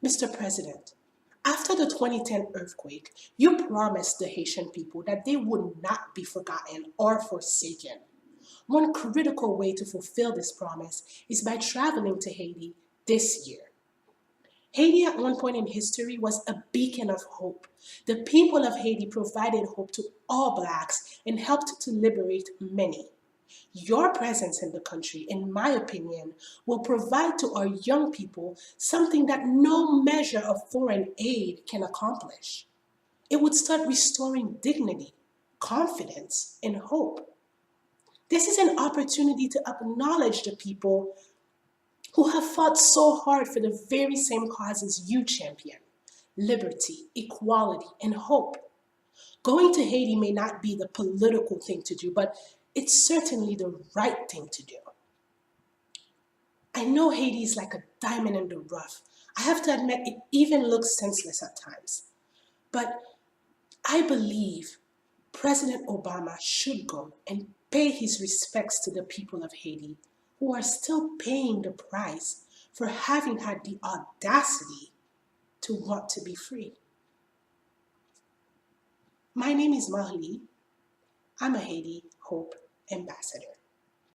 Mr. President, after the 2010 earthquake, you promised the Haitian people that they would not be forgotten or forsaken. One critical way to fulfill this promise is by traveling to Haiti this year. Haiti at one point in history was a beacon of hope. The people of Haiti provided hope to all Blacks and helped to liberate many. Your presence in the country, in my opinion, will provide to our young people something that no measure of foreign aid can accomplish. It would start restoring dignity, confidence, and hope. This is an opportunity to acknowledge the people who have fought so hard for the very same causes you champion: liberty, equality, and hope. Going to Haiti may not be the political thing to do, but it's certainly the right thing to do. I know Haiti is like a diamond in the rough. I have to admit, it even looks senseless at times. But I believe President Obama should go and pay his respects to the people of Haiti who are still paying the price for having had the audacity to want to be free. My name is Marley. I'm a Haiti Hope Ambassador.